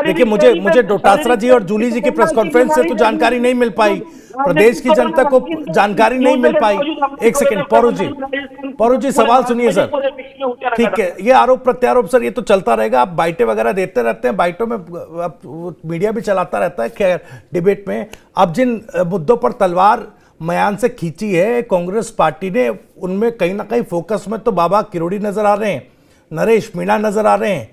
देखिए मुझे डोटासरा जी और जूली जी की प्रेस कॉन्फ्रेंस से तो जानकारी नहीं मिल पाई, प्रदेश की जनता को जानकारी नहीं मिल पाई। एक सेकंड, पौरू जी सवाल सुनिए सर। ठीक है, ये आरोप प्रत्यारोप सर ये तो चलता रहेगा, आप बाइटें वगैरह देते रहते हैं, बाइटों में मीडिया भी चलाता रहता है, खैर डिबेट में। अब जिन मुद्दों पर तलवार मयान से खींची है कांग्रेस पार्टी ने, उनमें कहीं ना कहीं फोकस में तो बाबा किरोड़ी नजर आ रहे हैं, नरेश मीणा नजर आ रहे हैं,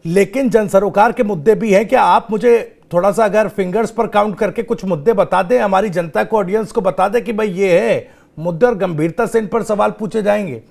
लेकिन जन सरोकार के मुद्दे भी हैं। क्या आप मुझे थोड़ा सा अगर फिंगर्स पर काउंट करके कुछ मुद्दे बता दें, हमारी जनता को, ऑडियंस को बता दें कि भाई ये है मुद्दे और गंभीरता से इन पर सवाल पूछे जाएंगे?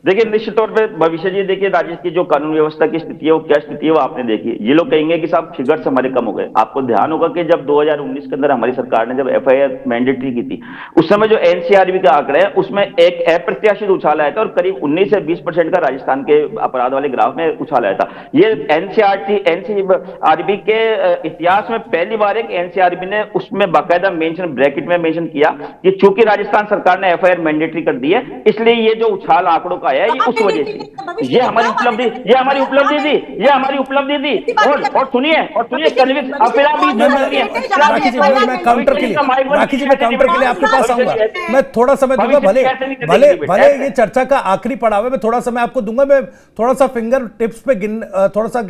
देखिए, निश्चित तौर पे भविष्य जी, देखिए राज्य की जो कानून व्यवस्था की स्थिति है वो क्या स्थिति है वो आपने देखी। ये लोग कहेंगे कि साहब फिगर्स हमारे कम हो गए। आपको ध्यान होगा कि जब 2019 के अंदर हमारी सरकार ने जब एफआईआर मैंडेटरी की थी, उस समय जो एनसीआरबी का आंकड़ा है उसमें एक अप्रत्याशित उछाल आया था और करीब 19 से 20% का राजस्थान के अपराध वाले ग्राफ में उछाल आया था। ये एनसीआरबी के इतिहास में पहली बार एक एनसीआरबी ने उसमें बाकायदा मेंशन, ब्रैकेट में मेंशन किया कि चूंकि राजस्थान सरकार ने एफआईआर मैंडेटरी कर दी है, इसलिए ये जो उछाल आंकड़ों का है ये उस वजह से। ये हमारी उपलब्धि थी, ये हमारी उपलब्धि थी। और सुनिए राखी जी, मैं काउंटर के लिए, राखी जी मैं काउंटर के लिए आपके पास आऊंगा, मैं थोड़ा समय दूंगा, भले ये चर्चा का आखिरी पड़ाव है, मैं थोड़ा समय आपको दूंगा। मैं थोड़ा सा फिंगर टिप्स पे थोड़ा सा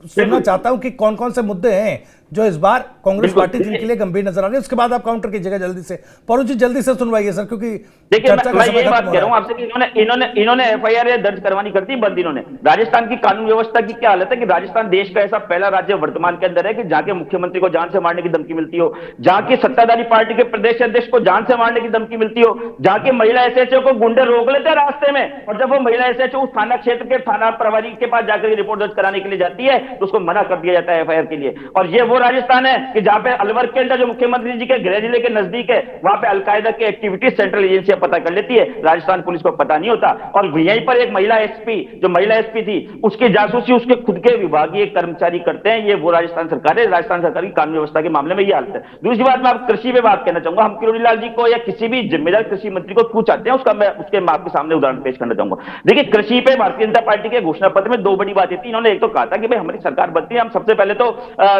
सुनना चाहता हूं कि कौन कौन से मुद्दे हैं जो इस बार कांग्रेस पार्टी जिनके लिए गंभीर नजर आ रही है, उसके बाद आप काउंटर कीजिएगा जल्दी से। पौरू जी जल्दी से सुनवाइए सर, क्योंकि देखिए मैं यही बात कह रहा हूं आपसे कि इन्होंने एफआईआर दर्ज करवानी करती बंद। इन्होंने राजस्थान की कानून व्यवस्था की क्या हालत है कि राजस्थान देश का ऐसा पहला राज्य वर्तमान के अंदर है कि जहां के मुख्यमंत्री को जान से मारने की धमकी मिलती हो, जहां की सत्ताधारी पार्टी के प्रदेश अध्यक्ष को जान से मारने की धमकी मिलती हो, जहां के महिला एसएचओ को गुंडे रोक लेते हैं रास्ते में, और जब वो महिला एसएचओ उस थाना क्षेत्र के थाना प्रभारी के पास जाकर रिपोर्ट दर्ज कराने के लिए जाती है तो उसको मना कर दिया जाता है एफआईआर के लिए। और ये वो राजस्थान है कि जहां पे अलवर के अंदर जो मुख्यमंत्री जी के गृह जिले के नजदीक है, वहां पे अलकायदा की एक्टिविटीज सेंट्रल एजेंसियां पता कर लेती है, राजस्थान पुलिस को पता नहीं होता। और यहीं पर एक महिला एसपी थी, उसकी जासूसी उसके खुद के विभागीय कर्मचारी करते हैं। ये वो राजस्थान सरकार है, राजस्थान सरकार की कानून व्यवस्था के मामले में ये हालत है। दूसरी बात, मैं कृषि पे बात कहना चाहूंगा। हम किरोड़ी लाल जी को या किसी भी जिम्मेदार कृषि मंत्री को क्यों चाहते हैं उसका मैं आपके सामने उदाहरण पेश करना चाहूंगा। देखिए, कृषि पे भारतीय जनता पार्टी के घोषणा पत्र में दो बड़ी बातें थी। इन्होंने एक तो कहा था कि भाई हमारी सरकार बनती है, हम सबसे पहले तो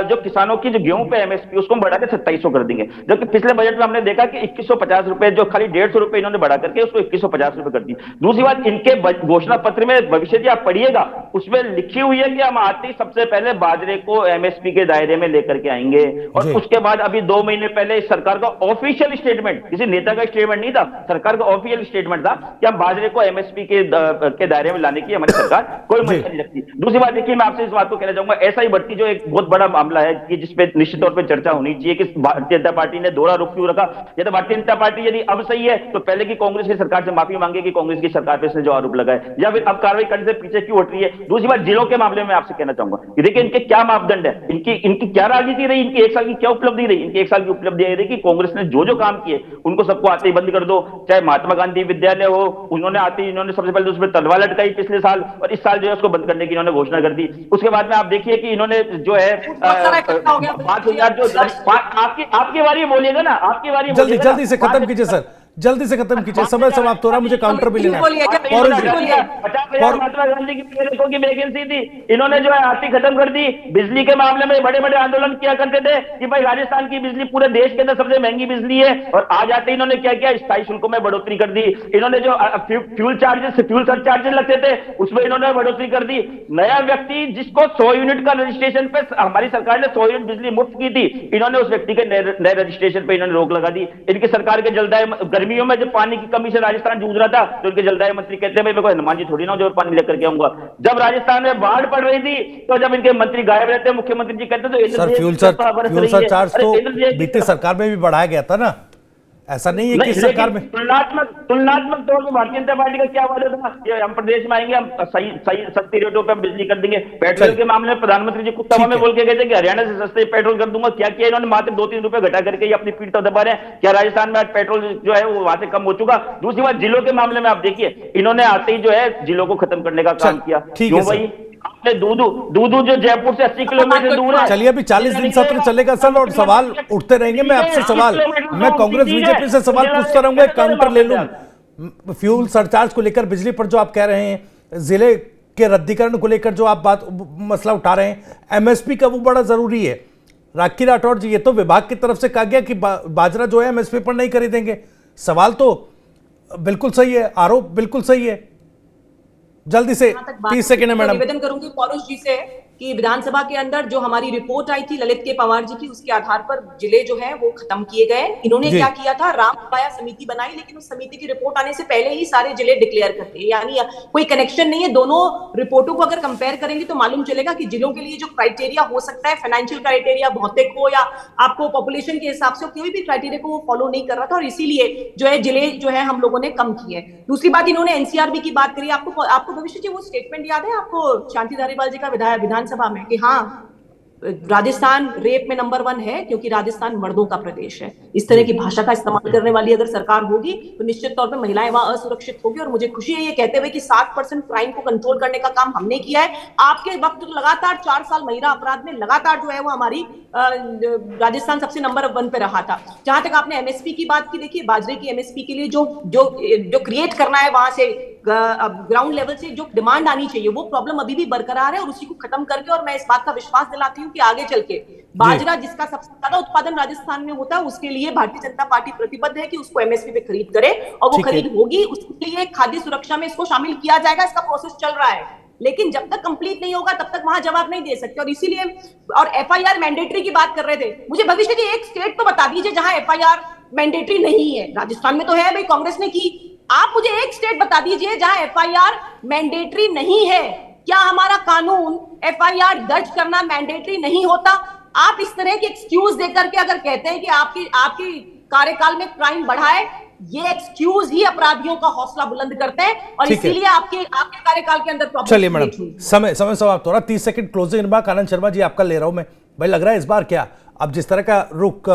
जो किसानों की जो गेहूं पे एमएसपी उसको बढ़ा के 2700 कर देंगे, जबकि पिछले बजट में हमने देखा कि 2150 रुपए, जो खाली 150 रुपए इन्होंने बढ़ा करके उसको 2150 रुपए कर दी। दूसरी बात, इनके घोषणा पत्र में भविष्य जी आप पढ़िएगा, उसमें लिखी हुई है कि हम आते ही सबसे पहले बाजरे को एमएसपी के दायरे में लेकर के आएंगे। और उसके बाद अभी 2 महीने पहले इस सरकार का ऑफिशियल स्टेटमेंट, किसी नेता का स्टेटमेंट नहीं था, सरकार का ऑफिशियल स्टेटमेंट था कि हम बाजरे को एमएसपी के दायरे में लाने की हमारी सरकार कोई मंशा नहीं रखती। दूसरी बात देखिए, मैं आपसे इस बात को कहना चाहूंगा, ऐसा ही बढ़ती जो एक बहुत बड़ा मामला है कि जिसपे निश्चित तौर पर चर्चा होनी चाहिए कि भारतीय जनता पार्टी ने दोहरा रुख क्यों रखा। यदि भारतीय जनता पार्टी यदि अब सही है तो पहले की कांग्रेस की सरकार से माफी मांगे कि कांग्रेस की सरकार पे इसने जो आरोप लगाए, या फिर अब कार्रवाई करने से पीछे क्यों हट रही है। दूसरी बात, जिलों के मामले में आपसे कहना चाहूंगा कि देखिए इनके क्या मापदंड है, इनकी क्या राजनीति रही, इनकी एक साल की क्या उपलब्धि रही। इनकी एक साल की उपलब्धि यह रही कि कांग्रेस ने जो काम किए उनको सबको आते ही बंद कर दो। चाहे महात्मा गांधी विद्यालय हो, उन्होंने आते ही इन्होंने सबसे पहले उसमें तलवार लटकाई पिछले साल, और इस साल जो है उसको बंद करने की इन्होंने घोषणा कर दी। उसके बाद में आप देखिए कि इन्होंने जो है 5000 जो आपकी बारी बोलिएगा ना, आपकी बारी जल्दी से खत्म कीजिए सर, जल्दी से खत्म कीजिए, समय समाप्त हो रहा है, मुझे काउंटर भी लेना है। 50,000 महात्मा गांधी की वैकेंसी थी, इन्होंने जो है आती खत्म कर दी। बिजली के मामले में बड़े बड़े आंदोलन किया करते थे कि भाई राजस्थान की बिजली पूरे देश के अंदर सबसे महंगी बिजली है, और आ जाते इन्होंने क्या किया, स्थायी शुल्कों में बढ़ोतरी कर दी। इन्होंने जो फ्यूल सरचार्जेस लगते थे उसमें इन्होंने बढ़ोतरी कर दी। नया व्यक्ति जिसको 100 यूनिट का रजिस्ट्रेशन पे हमारी सरकार ने 100 यूनिट बिजली मुफ्त की थी, इन्होंने उस व्यक्ति के नए रजिस्ट्रेशन पे इन्होंने रोक लगा दी। इनकी सरकार के जलदाय गर्मियों में जब पानी की कमी से राजस्थान जूझ रहा था तो उनके जलदाय मंत्री कहते हैं मेरे को हनुमान जी थोड़ी ना जो पानी लेकर के आऊंगा। जब राजस्थान में बाढ़ पड़ रही थी तो जब इनके मंत्री गायब रहते, मुख्यमंत्री जी कहते तो सर फ्यूल सरचार्ज तो बीते सरकार में भी बढ़ाया गया था ना, ऐसा नहीं है कि सरकार में। तुलनात्मक तौर पर भारतीय जनता पार्टी का क्या वादा था कि हम प्रदेश में आएंगे, हम सही सस्ती रेटों पे हम बिजली कर देंगे। पेट्रोल के मामले में प्रधानमंत्री जी कुत्ता में बोल के गए थे कि हरियाणा से सस्ते पेट्रोल कर दूंगा। क्या किया इन्होंने, मात्र 2-3 रुपए घटा करके ये अपनी पीठ तो दबा रहे हैं। क्या राजस्थान में आज पेट्रोल जो है वो वहां से कम हो चुका। दूसरी बात, जिलों के मामले में आप देखिए, इन्होंने आते ही जो है जिलों को खत्म करने का काम किया। क्यों भाई, आपने दूधू जो जयपुर से 80 किलोमीटर दूर है। चलिए अभी 40 दिन सत्र चलेगा सर, और सवाल उठते रहेंगे। मैं आपसे सवाल, मैं कांग्रेस बीजेपी से सवाल पूछता रहूंगा, काउंटर ले लूं। फ्यूल सरचार्ज को लेकर बिजली पर जो आप कह रहे हैं, जिले के रद्दीकरण को लेकर जो आप मसला उठा रहे हैं, एमएसपी का, वो बड़ा जरूरी है। राखी राठौड़ जी, ये तो विभाग की तरफ से कहा गया कि बाजरा जो है एमएसपी पर नहीं खरीदेंगे। सवाल तो बिल्कुल सही है, आरोप बिल्कुल सही है। जल्दी से 30 सेकंड है मैडम। निवेदन करूंगी पौरुष जी से कि विधानसभा के अंदर जो हमारी रिपोर्ट आई थी ललित के पवार जी की, उसके आधार पर जिले जो है वो खत्म किए गए। इन्होंने क्या किया था, राम पाया समिति बनाई, लेकिन उस समिति की रिपोर्ट आने से पहले ही सारे जिले डिक्लेयर करते हैं, यानी कोई कनेक्शन नहीं है। दोनों रिपोर्टों को अगर कंपेयर करेंगे तो मालूम चलेगा कि जिलों के लिए जो क्राइटेरिया हो सकता है, फाइनेंशियल क्राइटेरिया, भौतिक हो या आपको पॉपुलेशन के हिसाब से, कोई भी क्राइटेरिया को वो फॉलो नहीं कर रहा था, और इसीलिए जो है जिले जो है हम लोगों ने कम किए। दूसरी बात, इन्होंने एनसीआरबी की बात करी। आपको भविष्य जी वो स्टेटमेंट याद है आपको शांति धारीवाल जी का विधानसभा में, कि हाँ राजस्थान रेप में नंबर 1 है क्योंकि राजस्थान मर्दों का प्रदेश है। इस तरह की भाषा का इस्तेमाल करने वाली अगर सरकार होगी तो निश्चित तौर पे महिलाएं वहां असुरक्षित होगी। और मुझे खुशी है ये कहते हुए कि 60% क्राइम को कंट्रोल करने का काम हमने किया है। आपके वक्त लगातार 4 साल महिला अपराध में लगातार जो है वो हमारी राजस्थान सबसे नंबर 1 पे रहा था। जहां तक आपने एमएसपी की बात की, देखिए बाजरे की एमएसपी के लिए जो क्रिएट करना है वहां से ग्राउंड लेवल से जो डिमांड आनी चाहिए, वो प्रॉब्लम अभी भी बरकरार है, और उसी को खत्म करके, और मैं इस बात का विश्वास दिलाती हूँ कि आगे चल के बाजरा जिसका सबसे ज्यादा उत्पादन राजस्थान में होता है, उसके लिए भारतीय जनता पार्टी प्रतिबद्ध है कि उसको एमएसपी पे खरीद करे, और वो खरीद होगी। उसके लिए खाद्य सुरक्षा में इसको शामिल किया जाएगा। इसका प्रोसेस चल रहा है, लेकिन जब तक कंप्लीट नहीं होगा तब तक वहां जवाब नहीं दे सकते। और इसीलिए, और एफआईआर मैंडेटरी की बात कर रहे थे, मुझे भविष्य की एक स्टेट तो बता दीजिए जहां एफआईआर मैंडेटरी नहीं है। राजस्थान में तो है भाई, कांग्रेस ने की। आप मुझे एक स्टेट बता दीजिए जहां एफआईआर मैंडेटरी नहीं है। क्या हमारा कानून एफआईआर दर्ज करना मैंडेटरी नहीं होता? आप इस तरह के एक्सक्यूज देकर के अगर कहते हैं कि आपकी कार्यकाल में क्राइम बढ़ा है, ये एक्सक्यूज ही अपराधियों का हौसला बुलंद करते हैं, और इसीलिए आपके कार्यकाल के अंदर प्रॉब्लम। चलिए मैडम, समय समाप्त हो रहा, 30 second closing remark Anand Sharma ji आपका ले रहा हूं मैं। भाई लग रहा है इस बार क्या अब जिस तरह का रुख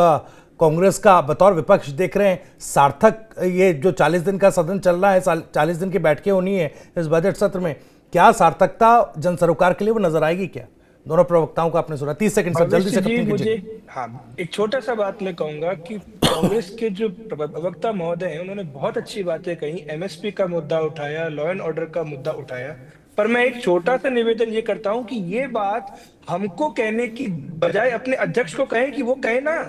कांग्रेस का बतौर विपक्ष देख रहे हैं, सार्थक ये जो 40 दिन का सदन चल रहा है, 40 दिन की बैठकें होनी है इस बजट सत्र में, क्या सार्थकता जन सरोकार के लिए वो नजर आएगी क्या? दोनों प्रवक्ताओं को आपने सुना, 30 सेकंड सर जल्दी से खत्म कीजिए। हाँ, एक छोटा सा बात मैं कहूंगा कि कांग्रेस के जो प्रवक्ता महोदय हैं उन्होंने बहुत अच्छी बातें कही, एमएसपी का मुद्दा उठाया, लॉ एंड ऑर्डर का मुद्दा उठाया, पर मैं एक छोटा सा निवेदन ये करता हूं कि ये बात हमको कहने की बजाय अपने अध्यक्ष को कहें कि वो कहे ना,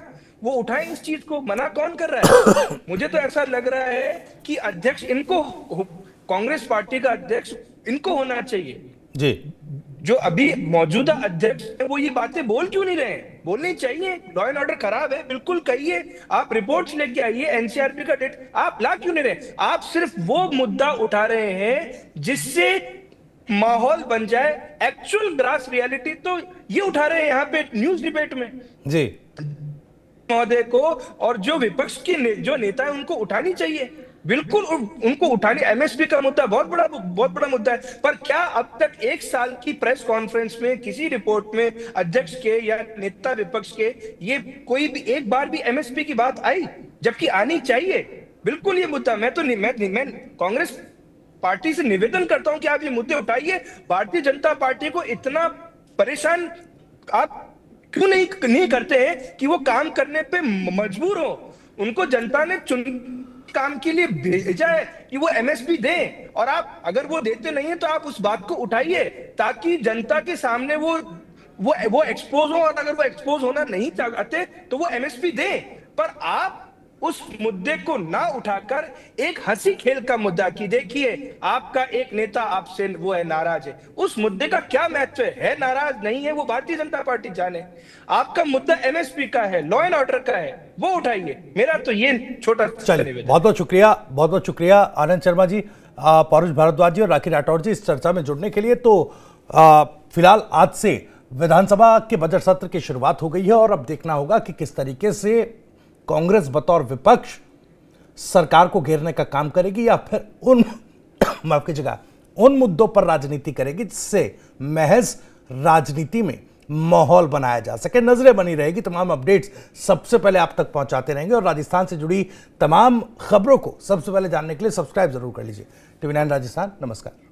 वो उठाएं इस चीज को। मना कौन कर रहा है? मुझे तो ऐसा लग रहा है कि अध्यक्ष इनको, कांग्रेस पार्टी का अध्यक्ष इनको होना चाहिए जी। जो अभी मौजूदा अध्यक्ष है वो ये बातें बोल क्यों नहीं रहे हैं? बोलनी चाहिए। लॉ एंड ऑर्डर खराब है, बिल्कुल कहिए, आप रिपोर्ट्स लेके आइए, एनसीआरबी का डेट आप ला क्यों नहीं रहे? आप सिर्फ वो मुद्दा उठा रहे हैं जिससे माहौल बन जाए, एक्चुअल ग्रास रियलिटी तो ये उठा रहे हैं यहाँ पे न्यूज डिबेट में जी महोदय को, और जो विपक्ष के जो नेता है उनको उठानी चाहिए, बिल्कुल उनको उठानी। एमएसपी का मुद्दा बहुत बड़ा मुद्दा है, पर क्या अब तक 1 साल की प्रेस कॉन्फ्रेंस में किसी रिपोर्ट में अध्यक्ष के या नेता विपक्ष के ये कोई भी एक बार भी एमएसपी की बात आई? जबकि आनी चाहिए बिल्कुल ये मुद्दा। मैं कांग्रेस पार्टी से निवेदन करता हूं कि आप ये मुद्दे उठाइए। भारतीय जनता पार्टी को इतना परेशान आप क्यों नहीं करते हैं कि वो काम करने पे मजबूर हो? उनको जनता ने चुन काम के लिए भेजा है कि वो एमएसपी दें, और आप अगर वो देते नहीं है तो आप उस बात को उठाइए ताकि जनता के सामने वो एक्सपोज हो, और अगर वो एक्सपोज होना नहीं चाहते तो वो एमएसपी दें। पर आप उस मुद्दे को ना उठाकर एक हंसी खेल का मुद्दा की देखिए, आपका एक नेता आपसे वो है नाराज है, उस मुद्दे का क्या महत्व है? नाराज नहीं है वो भारतीय जनता पार्टी जाने। आपका मुद्दा एमएसपी का है, लॉ एंड ऑर्डर का है, वो उठाइए। मेरा तो ये छोटा निवेदन। बहुत बहुत शुक्रिया आनंद शर्मा जी, पौरुष भारद्वाज जी और राखी राठौड़ जी इस चर्चा में जुड़ने के लिए। तो फिलहाल आज से विधानसभा के बजट सत्र की शुरुआत हो गई है, और अब देखना होगा कि किस तरीके से कांग्रेस बतौर विपक्ष सरकार को घेरने का काम करेगी, या फिर माफ कीजिएगा, उन मुद्दों पर राजनीति करेगी जिससे महज राजनीति में माहौल बनाया जा सके। नजरें बनी रहेगी, तमाम अपडेट्स सबसे पहले आप तक पहुंचाते रहेंगे, और राजस्थान से जुड़ी तमाम खबरों को सबसे पहले जानने के लिए सब्सक्राइब जरूर कर लीजिए। TV9 राजस्थान। नमस्कार।